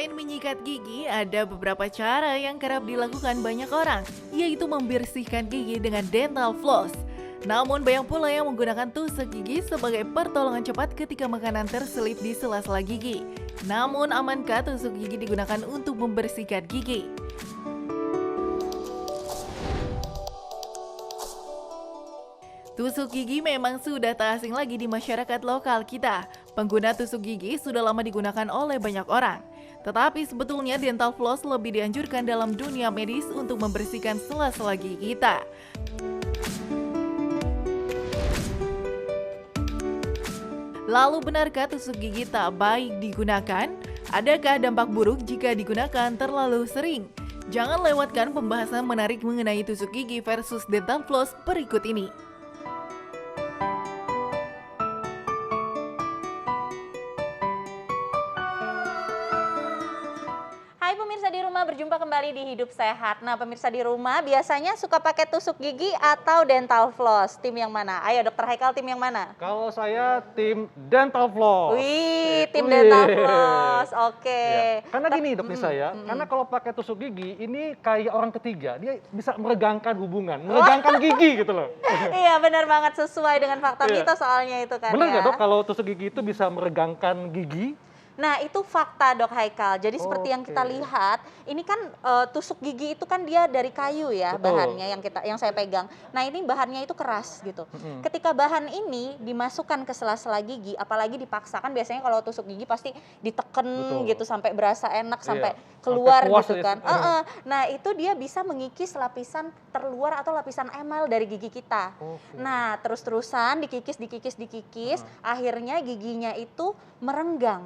Selain menyikat gigi, ada beberapa cara yang kerap dilakukan banyak orang, yaitu membersihkan gigi dengan dental floss. Namun banyak pula yang menggunakan tusuk gigi sebagai pertolongan cepat ketika makanan terselip di sela-sela gigi. Namun amankah tusuk gigi digunakan untuk membersihkan gigi? Tusuk gigi memang sudah tak asing lagi di masyarakat lokal kita. Pengguna tusuk gigi sudah lama digunakan oleh banyak orang. Tetapi sebetulnya dental floss lebih dianjurkan dalam dunia medis untuk membersihkan sela-sela gigi kita. Lalu benarkah tusuk gigi tak baik digunakan? Adakah dampak buruk jika digunakan terlalu sering? Jangan lewatkan pembahasan menarik mengenai tusuk gigi versus dental floss berikut ini. Hai pemirsa di rumah, berjumpa kembali di Hidup Sehat. Nah pemirsa di rumah biasanya suka pakai tusuk gigi atau dental floss? Tim yang mana? Ayo Dokter Haikal, tim yang mana? Kalau saya tim dental floss. Wih, tim dental floss. Oke. Ya. Karena gini dok nih saya, karena kalau pakai tusuk gigi ini kayak orang ketiga, dia bisa meregangkan hubungan, meregangkan gigi gitu loh. Iya benar banget, sesuai dengan fakta Iya. mitos soalnya itu kan Bener ya. nggak dok kalau tusuk gigi itu bisa meregangkan gigi? Nah itu fakta Dok Haikal. Jadi seperti yang kita Oke. lihat, ini kan tusuk gigi itu kan dia dari kayu ya. Betul. Bahannya yang saya pegang. Nah ini bahannya itu keras gitu. Mm-mm. Ketika bahan ini dimasukkan ke sela-sela gigi, apalagi dipaksakan, biasanya kalau tusuk gigi pasti diteken Betul. gitu sampai berasa enak, Iya. sampai keluar Sampai puas gitu ya. kan. Nah itu dia bisa mengikis lapisan terluar atau lapisan emel dari gigi kita. Oke. Nah terus-terusan dikikis, akhirnya giginya itu merenggang.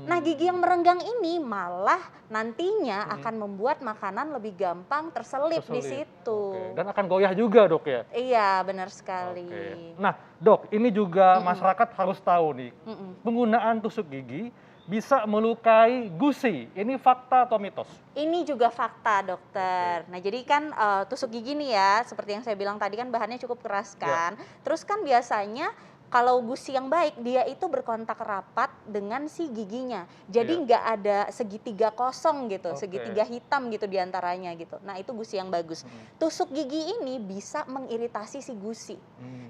Nah, gigi yang merenggang ini malah nantinya akan membuat makanan lebih gampang terselip di Terselip. situ. Oke. Dan akan goyah juga dok ya. Iya, benar sekali. Oke. Nah dok, ini juga masyarakat harus tahu nih, Mm-mm. penggunaan tusuk gigi bisa melukai gusi. Ini fakta atau mitos? Ini juga fakta, dokter. Nah, jadi kan tusuk gigi nih ya, seperti yang saya bilang tadi kan bahannya cukup keras kan. Terus kan biasanya kalau gusi yang baik, dia itu berkontak rapat dengan si giginya. Jadi Iya. nggak ada segitiga kosong gitu, Oke. segitiga hitam gitu diantaranya gitu. Nah, itu gusi yang bagus. Tusuk gigi ini bisa mengiritasi si gusi.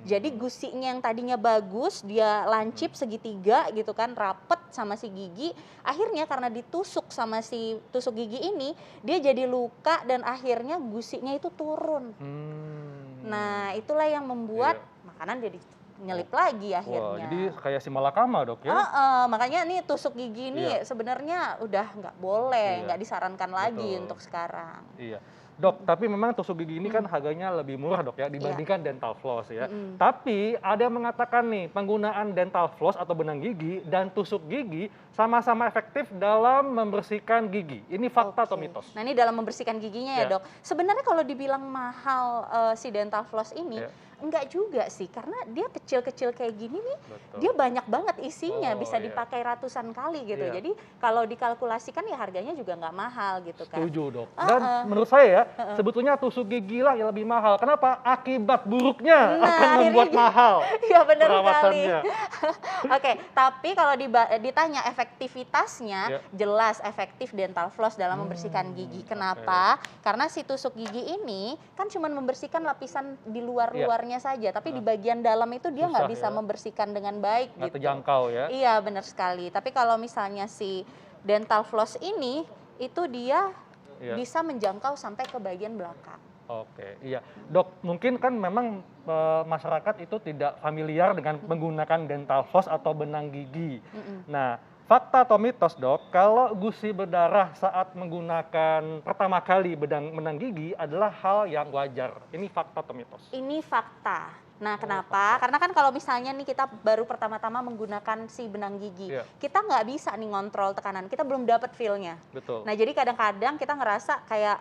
Jadi gusinya yang tadinya bagus, dia lancip segitiga gitu kan, rapet sama si gigi. Akhirnya karena ditusuk sama si tusuk gigi ini, dia jadi luka dan akhirnya gusinya itu turun. Nah, itulah yang membuat makanan jadi nyelip lagi Wah, akhirnya. jadi kayak si malakama dok ya? Makanya nih tusuk gigi ini Iya. sebenarnya udah nggak boleh, Iya. nggak disarankan lagi Betul. untuk sekarang. Iya. Dok, tapi memang tusuk gigi ini kan harganya lebih murah dok ya dibandingkan dental floss ya. Tapi ada yang mengatakan nih penggunaan dental floss atau benang gigi dan tusuk gigi sama-sama efektif dalam membersihkan gigi. Ini fakta atau Oke. mitos? Nah ini dalam membersihkan giginya ya Ya. dok. Sebenarnya kalau dibilang mahal si dental floss ini, Ya. enggak juga sih. Karena dia kecil-kecil kayak gini nih, Betul. dia banyak banget isinya, Oh, bisa iya. dipakai ratusan kali gitu. Iya. Jadi kalau dikalkulasikan ya harganya juga nggak mahal gitu kan. Setuju dok. Dan menurut saya ya, sebetulnya tusuk gigi lah yang lebih mahal. Kenapa? Akibat buruknya Nah, akan membuat akhirnya mahal Iya benar sekali. perawatannya. Oke, tapi kalau ditanya efektivitasnya, Ya. jelas efektif dental floss dalam membersihkan gigi. Kenapa? Karena si tusuk gigi ini kan cuma membersihkan lapisan di luar-luarnya saja, tapi di bagian dalam itu dia nggak Susah bisa ya. membersihkan dengan baik Nggak gitu. terjangkau ya. Iya benar sekali. Tapi kalau misalnya si dental floss ini, itu dia Iya. bisa menjangkau sampai ke bagian belakang. Oke, iya. Dok, mungkin kan memang masyarakat itu tidak familiar dengan menggunakan dental floss atau benang gigi. Nah, fakta atau mitos dok, kalau gusi berdarah saat menggunakan pertama kali benang gigi adalah hal yang wajar. Ini fakta atau mitos? Ini fakta. Nah, kenapa? Karena kan kalau misalnya nih kita baru pertama-tama menggunakan si benang gigi, Iya. kita nggak bisa nih ngontrol tekanan, kita belum dapat feel-nya. Betul. Nah, jadi kadang-kadang kita ngerasa kayak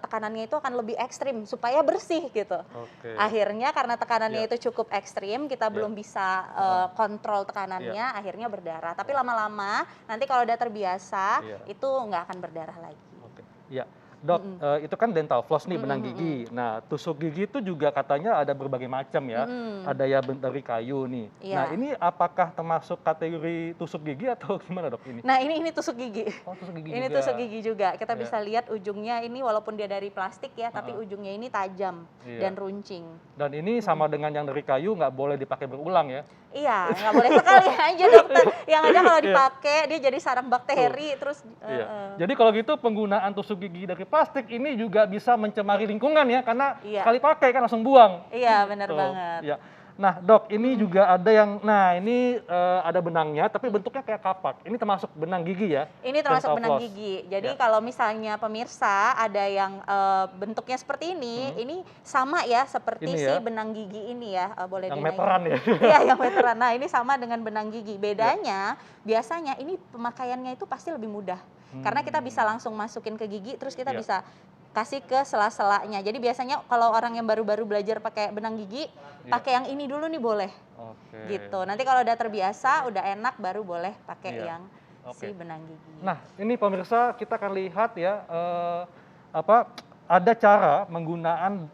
tekanannya itu akan lebih ekstrim supaya bersih gitu. Oke. Akhirnya karena tekanannya Iya. itu cukup ekstrim, kita belum bisa kontrol tekanannya, Iya. akhirnya berdarah. Tapi lama-lama nanti kalau udah terbiasa, Iya. itu nggak akan berdarah lagi. Oke. Iya. Dok, itu kan dental floss nih, benang gigi. Nah, tusuk gigi itu juga katanya ada berbagai macam ya. Ada ya dari kayu nih. Iya. Nah, ini apakah termasuk kategori tusuk gigi atau gimana dok ini? Nah ini tusuk gigi. Oh, tusuk gigi Ini juga. tusuk gigi juga. Kita Iya. bisa lihat ujungnya ini walaupun dia dari plastik ya, tapi ujungnya ini tajam Iya. dan runcing. Dan ini sama dengan yang dari kayu, nggak boleh dipakai berulang ya? Iya, nggak boleh sekali aja dokter. Yang ada kalau dipakai dia jadi sarang bakteri, terus Iya. Jadi kalau gitu penggunaan tusuk gigi dari plastik ini juga bisa mencemari lingkungan ya, karena Iya. sekali pakai kan langsung buang. iya benar Tuh, banget. ya. Nah dok, ini juga ada yang, nah ini ada benangnya tapi bentuknya kayak kapak. Ini termasuk benang gigi ya? Ini termasuk Dental benang floss. gigi. Jadi Ya. kalau misalnya pemirsa ada yang bentuknya seperti ini sama ya seperti Ini si ya? benang gigi ini ya. Boleh Yang dinaikin. meteran ya? Iya, yang meteran. Nah, ini sama dengan benang gigi. Bedanya biasanya ini pemakaiannya itu pasti lebih mudah. Karena kita bisa langsung masukin ke gigi terus kita Iya. bisa kasih ke sela-selanya. Jadi biasanya kalau orang yang baru-baru belajar pakai benang gigi, pakai yang ini dulu nih boleh. Oke. Gitu. Nanti kalau udah terbiasa, udah enak baru boleh pakai Iya. yang Oke. si benang gigi. Nah ini pemirsa kita akan lihat ya, ada cara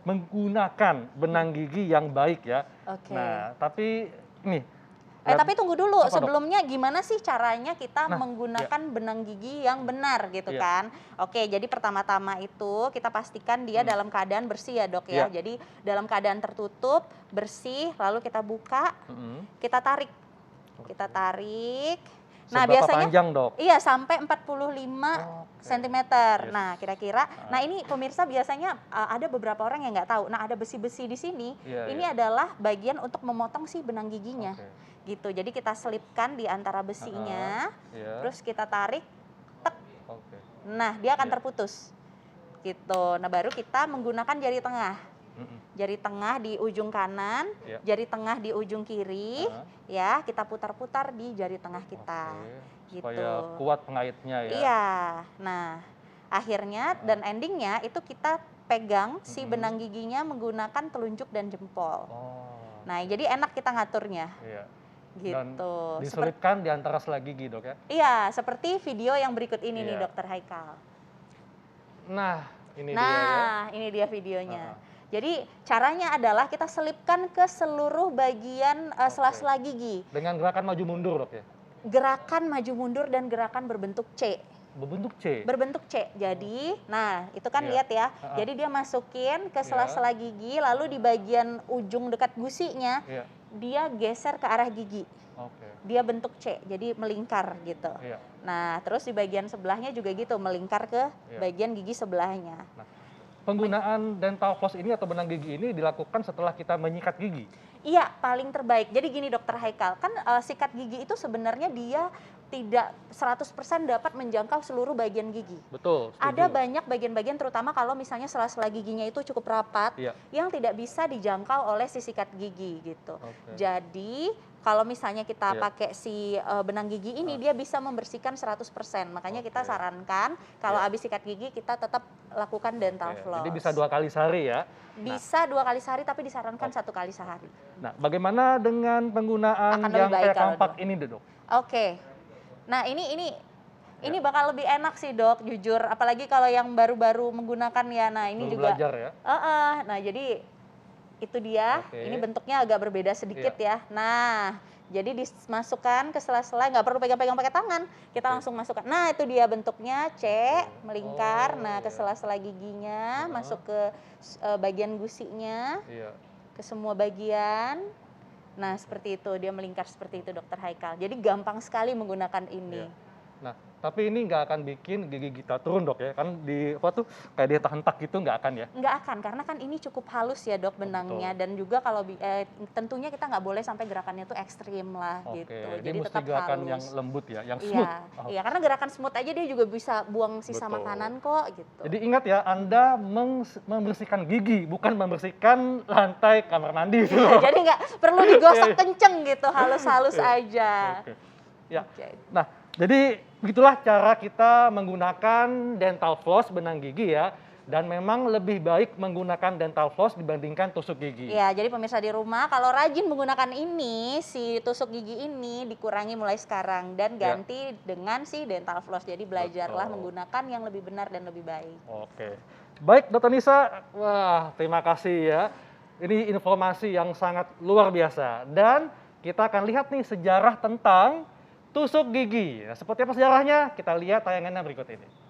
menggunakan benang gigi yang baik ya. Oke. Nah tapi nih. Tapi tunggu dulu, Apa, Dok? sebelumnya gimana sih caranya kita Nah, menggunakan benang gigi yang benar gitu Iya. kan? Oke, jadi pertama-tama itu kita pastikan dia dalam keadaan bersih ya dok ya. Iya. Jadi dalam keadaan tertutup, bersih, lalu kita buka, kita tarik. Kita tarik. Nah Seberapa biasanya panjang dok? iya sampai 45 Oke. cm. Yes. Nah kira-kira, nah ini pemirsa biasanya ada beberapa orang yang nggak tahu. Nah ada besi-besi di sini, Iya, ini iya. adalah bagian untuk memotong si benang giginya. Oke. Gitu. Jadi kita selipkan di antara besinya, Iya. terus kita tarik, tek. Oke. Nah, dia akan Iya. terputus. Gitu. Nah, baru kita menggunakan jari tengah. Jari tengah di ujung kanan, Iya. jari tengah di ujung kiri, ya, kita putar-putar di jari tengah kita. Oke. Gitu. Supaya kuat pengaitnya ya. Iya. Nah, akhirnya dan endingnya itu kita pegang si benang giginya menggunakan telunjuk dan jempol. Oh. Nah, jadi enak kita ngaturnya. Iya. Gitu. Dan diselipkan di antara sela gigi dok ya. Iya, seperti video yang berikut ini nih Iya. Dokter Haikal. Nah ini dia ya. Nah, ini dia videonya. Jadi caranya adalah kita selipkan ke seluruh bagian sela-sela gigi. Dengan gerakan maju mundur dok ya. Gerakan maju mundur dan gerakan berbentuk C. Berbentuk C. Berbentuk C. Jadi, nah itu kan Iya. lihat ya. Jadi dia masukin ke sela-sela gigi, lalu di bagian ujung dekat gusinya Iya. dia geser ke arah gigi. Oke. Dia bentuk C, jadi melingkar gitu. Iya. Nah, terus di bagian sebelahnya juga gitu, melingkar ke Iya. bagian gigi sebelahnya. Penggunaan dental floss ini atau benang gigi ini dilakukan setelah kita menyikat gigi. Iya, paling terbaik. Jadi gini Dokter Haikal, kan sikat gigi itu sebenarnya dia tidak 100% dapat menjangkau seluruh bagian gigi. Betul. Setuju. Ada banyak bagian-bagian terutama kalau misalnya sela-sela giginya itu cukup rapat Iya. yang tidak bisa dijangkau oleh si sikat gigi gitu. Oke. Jadi kalau misalnya kita Iya. pakai si benang gigi ini dia bisa membersihkan 100%. Makanya kita Oke. sarankan kalau Iya. habis sikat gigi kita tetap lakukan dental Oke, floss. Jadi bisa 2 kali sehari ya. Bisa 2 kali sehari tapi disarankan 1 kali sehari. Nah, bagaimana dengan penggunaan Akan lebih yang baik kayak kalau kampak dok. ini dok? Oke. Nah, ini bakal lebih enak sih, Dok, jujur. Apalagi kalau yang baru-baru menggunakan ya. Nah, ini Baru juga belajar ya. Nah, jadi itu dia. Oke. Ini bentuknya agak berbeda sedikit ya. Nah, jadi dimasukkan ke sela-sela, nggak perlu pegang-pegang pakai tangan. Kita langsung masukkan. Nah, itu dia bentuknya C, melingkar. Oh, Nah, ke iya. sela-sela giginya, masuk ke bagian gusinya, Iya. ke semua bagian. Nah, seperti itu, dia melingkar seperti itu Dokter Haikal. Jadi gampang sekali menggunakan ini. Iya. Nah, tapi ini nggak akan bikin gigi kita turun dok ya? Kan di apa tuh kayak dia hentak gitu nggak akan ya? Nggak akan, karena kan ini cukup halus ya dok benangnya. Dan juga kalau tentunya kita nggak boleh sampai gerakannya tuh ekstrim lah Oke, gitu. jadi Jadi mesti tetap gerakan halus. yang lembut ya, yang Iya, smooth. Oh. iya, karena gerakan smooth aja dia juga bisa buang sisa Betul. makanan kok gitu. Jadi ingat ya, Anda membersihkan gigi, bukan membersihkan lantai kamar mandi. Gitu. Jadi nggak perlu digosok kenceng gitu, halus-halus aja. Oke. Ya. Oke. Nah, jadi begitulah cara kita menggunakan dental floss benang gigi ya. dan memang lebih baik menggunakan dental floss dibandingkan tusuk gigi. Ya, jadi pemirsa di rumah kalau rajin menggunakan ini, si tusuk gigi ini dikurangi mulai sekarang dan ganti dengan si dental floss. Jadi belajarlah menggunakan yang lebih benar dan lebih baik. Oke. Baik, Dokter Nisa. Wah, terima kasih ya. Ini informasi yang sangat luar biasa. Dan kita akan lihat nih sejarah tentang tusuk gigi. Nah, seperti apa sejarahnya? Kita lihat tayangannya berikut ini.